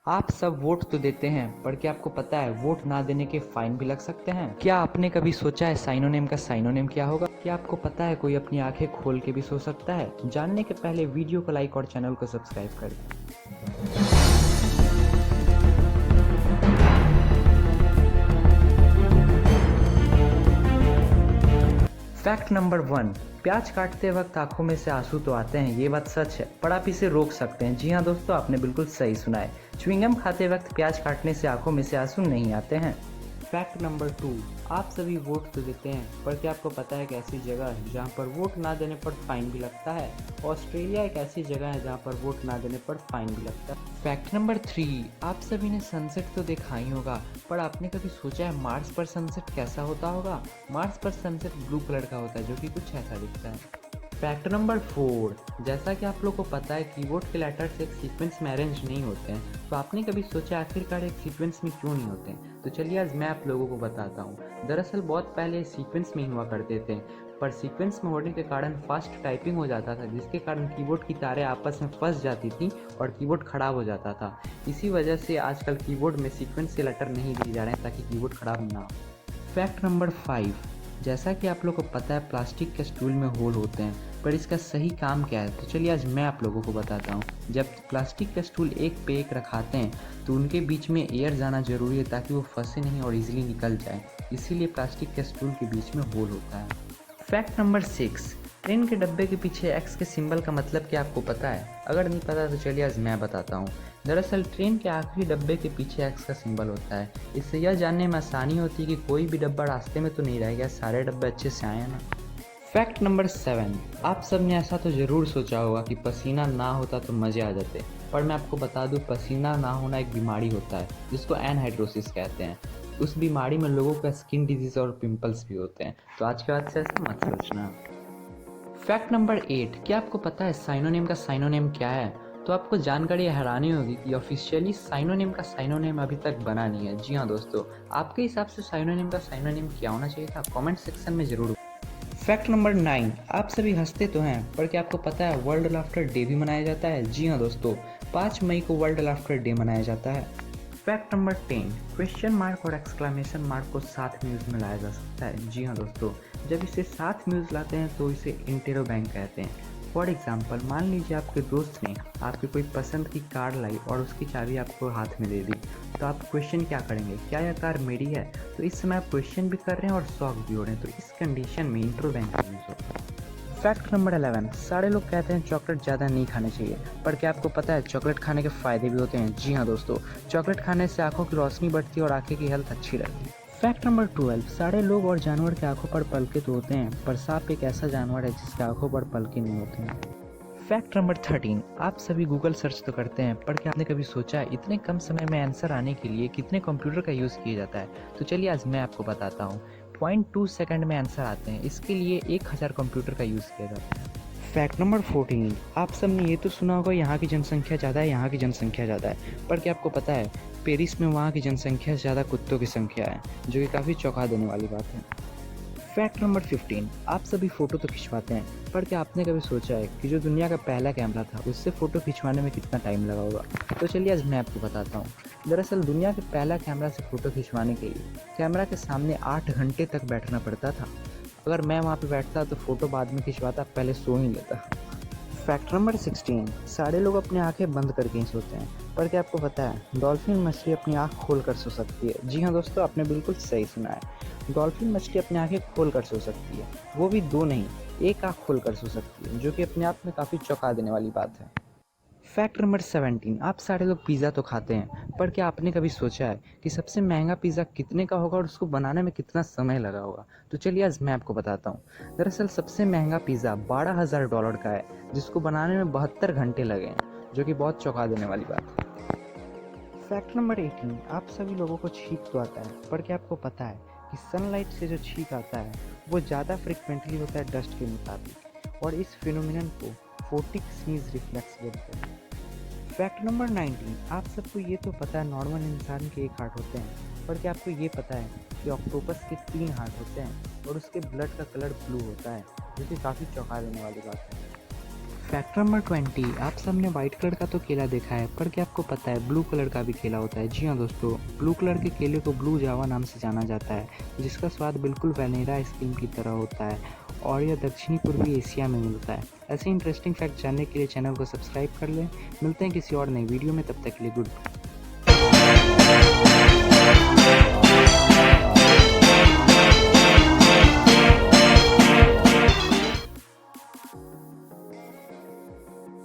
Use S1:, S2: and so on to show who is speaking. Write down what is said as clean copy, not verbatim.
S1: आप सब वोट तो देते हैं, पर क्या आपको पता है वोट ना देने के फाइन भी लग सकते हैं? क्या आपने कभी सोचा है साइनोनिम का साइनोनिम क्या होगा? क्या आपको पता है कोई अपनी आंखें खोल के भी सो सकता है? जानने के पहले वीडियो को लाइक और चैनल को सब्सक्राइब करें। फैक्ट नंबर 1, प्याज काटते वक्त आंखों में से आंसू तो आते हैं, ये बात सच है, पर आप इसे रोक सकते हैं। जी हाँ दोस्तों, आपने बिल्कुल सही सुना है। च्युइंगम खाते वक्त प्याज काटने से आंखों में से आंसू नहीं आते हैं। फैक्ट नंबर 2, आप सभी वोट तो देते हैं, पर क्या आपको पता है एक ऐसी जगह है जहाँ पर वोट ना देने पर फाइन भी लगता है? ऑस्ट्रेलिया एक ऐसी जगह है जहाँ पर वोट ना देने पर फाइन भी लगता है। फैक्ट नंबर 3, आप सभी ने सनसेट तो देखा ही होगा, पर आपने कभी सोचा है मार्स पर सनसेट कैसा होता होगा? मार्स पर सनसेट ब्लू कलर का होता है, जो कि कुछ ऐसा दिखता है। फैक्ट नंबर 4, जैसा कि आप लोग को पता है कीबोर्ड के लेटर्स एक सीक्वेंस में अरेंज नहीं होते हैं, तो आपने कभी सोचा आखिरकार एक सीक्वेंस में क्यों नहीं होते हैं? तो चलिए आज मैं आप लोगों को बताता हूँ। दरअसल बहुत पहले सीक्वेंस में ही हुआ करते थे, पर सीक्वेंस में होने के कारण फास्ट टाइपिंग हो जाता था, जिसके कारण कीबोर्ड की तारें आपस में फंस जाती थी और कीबोर्ड खराब हो जाता था। इसी वजह से आजकल कीबोर्ड में सीक्वेंस के लेटर नहीं दिए जा रहे हैं, ताकि कीबोर्ड खराब ना हो। फैक्ट नंबर 5, जैसा कि आप लोग को पता है प्लास्टिक के स्टूल में होल होते हैं, पर इसका सही काम क्या है? तो चलिए आज मैं आप लोगों को बताता हूँ। जब प्लास्टिक का स्टूल एक पे एक रखाते हैं, तो उनके बीच में एयर जाना जरूरी है, ताकि वो फंसे नहीं और इजीली निकल जाए। इसीलिए प्लास्टिक के स्टूल के बीच में होल होता है। फैक्ट नंबर 6, ट्रेन के डब्बे के पीछे एक्स के सिंबल का मतलब क्या आपको पता है? अगर नहीं पता तो चलिए आज मैं बताता हूँ। दरअसल ट्रेन के आखिरी डब्बे के पीछे एक्स का सिंबल होता है। इससे यह जानने में आसानी होती है कि कोई भी डब्बा रास्ते में तो नहीं रह गया, सारे डब्बे अच्छे से आए हैं ना। फैक्ट नंबर 7, आप सब ने ऐसा तो ज़रूर सोचा होगा कि पसीना ना होता तो मज़े आ जाते, पर मैं आपको बता दूं पसीना ना होना एक बीमारी होता है, जिसको एनहाइड्रोसिस कहते हैं। उस बीमारी में लोगों का स्किन डिजीज और पिंपल्स भी होते हैं, तो आज के बाद से ऐसा मत सोचना। फैक्ट नंबर 8, क्या आपको पता है साइनोनिम का साइनोनिम क्या है? तो आपको जानकर ये हैरानी होगी कि ऑफिशियली साइनोनिम का साइनोनिम अभी तक बना नहीं है। जी हाँ दोस्तों, आपके हिसाब से साइनोनिम का साइनोनिम क्या होना चाहिए था? कमेंट सेक्शन में ज़रूर। फैक्ट नंबर 9, आप सभी हंसते तो हैं, पर क्या आपको पता है वर्ल्ड लाफ्टर डे भी मनाया जाता है? जी हाँ दोस्तों, 5 मई को वर्ल्ड लाफ्टर डे मनाया जाता है। फैक्ट नंबर 10, क्वेश्चन मार्क और एक्सक्लेमेशन मार्क को साथ में यूज में लाया जा सकता है। जी हाँ दोस्तों, जब इसे साथ में यूज लाते हैं तो इसे इंटेरोबैंक कहते हैं। फॉर एग्जाम्पल, मान लीजिए आपके दोस्त ने आपकी कोई पसंद की कार लाई और उसकी चाबी आपको हाथ में दे दी, तो आप क्वेश्चन क्या करेंगे? क्या यह कार मेरी है? तो इस समय आप क्वेश्चन भी कर रहे हैं और शौक भी हो रहे हैं, तो इस कंडीशन में इंटेरोबैंक का यूज होता है। फैक्ट नंबर 11, सारे लोग कहते हैं चॉकलेट ज़्यादा नहीं खाने चाहिए, पर क्या आपको पता है चॉकलेट खाने के फ़ायदे भी होते हैं? जी हाँ दोस्तों, चॉकलेट खाने से आंखों की रोशनी बढ़ती है और आंखें की हेल्थ अच्छी रहती है। फैक्ट नंबर 12, सारे लोग और जानवर के आंखों पर पलके तो होते हैं, पर सांप एक ऐसा जानवर है जिसके आंखों पर पलके नहीं होते हैं। फैक्ट नंबर 13, आप सभी गूगल सर्च तो करते हैं, पर क्या आपने कभी सोचा है इतने कम समय में आंसर आने के लिए कितने कंप्यूटर का यूज़ किया जाता है? तो चलिए आज मैं आपको बताता हूँ। 0.2 सेकंड में आंसर आते हैं, इसके लिए 1000 कंप्यूटर का यूज़ किया जाता है। फैक्ट नंबर 14, आप सब ने ये तो सुना होगा यहाँ की जनसंख्या ज़्यादा है, यहाँ की जनसंख्या ज़्यादा है, पर क्या आपको पता है पेरिस में वहाँ की जनसंख्या से ज़्यादा कुत्तों की संख्या है, जो कि काफ़ी चौंका देने वाली बात है। फैक्ट नंबर 15, आप सभी फ़ोटो तो खिंचवाते हैं, पर क्या आपने कभी सोचा है कि जो दुनिया का पहला कैमरा था उससे फ़ोटो खिंचवाने में कितना टाइम लगा होगा? तो चलिए आज मैं आपको बताता हूँ। दरअसल दुनिया के पहला कैमरा से फ़ोटो खिंचवाने के लिए कैमरा के सामने 8 घंटे तक बैठना पड़ता था। अगर मैं वहाँ पे बैठता तो फ़ोटो बाद में खिंचवाता, पहले सो ही लेता। फैक्ट नंबर 16, सारे लोग अपनी आंखें बंद करके ही सोते हैं, पर क्या आपको पता है डॉल्फिन मछली अपनी आंख खोल कर सो सकती है? जी हाँ दोस्तों, आपने बिल्कुल सही सुना है। डॉल्फिन मछली अपनी आंखें खोल कर सो सकती है, वो भी दो नहीं, एक आंख खोल कर सो सकती है, जो कि अपने आप में काफ़ी चौंका देने वाली बात है। फैक्ट नंबर 17, आप सारे लोग पिज़्ज़ा तो खाते हैं, पर क्या आपने कभी सोचा है कि सबसे महंगा पिज़्ज़ा कितने का होगा और उसको बनाने में कितना समय लगा होगा? तो चलिए आज मैं आपको बताता हूँ। दरअसल सबसे महंगा पिज़्ज़ा $12,000 का है, जिसको बनाने में 72 घंटे लगे हैं, जो कि बहुत चौंका देने वाली बात है। फैक्ट नंबर 18, आप सभी लोगों को छींक तो आता है, पर क्या आपको पता है कि सनलाइट से जो छींक आता है वो ज़्यादा फ्रिक्वेंटली होता है डस्ट के मुताबिक, और इस फिनोमिनन को फोटिक स्नीज रिफ्लेक्स बोलते हैं। फैक्ट नंबर 19, आप सबको ये तो पता है नॉर्मल इंसान के एक हार्ट होते हैं, पर क्या आपको ये पता है कि ऑक्टोपस के 3 हार्ट होते हैं और उसके ब्लड का कलर ब्लू होता है, जो कि काफ़ी चौंका देने वाली बात है। फैक्ट नंबर 20, आप सबने व्हाइट कलर का तो केला देखा है, पर क्या आपको पता है ब्लू कलर का भी केला होता है? जी हाँ दोस्तों, ब्लू कलर के केले को ब्लू जावा नाम से जाना जाता है, जिसका स्वाद बिल्कुल वैनिला आइसक्रीम की तरह होता है और यह दक्षिणी पूर्वी एशिया में मिलता है। ऐसे इंटरेस्टिंग फैक्ट जानने के लिए चैनल को सब्सक्राइब कर लें। मिलते हैं किसी और नई वीडियो में, तब तक के लिए गुड बाय।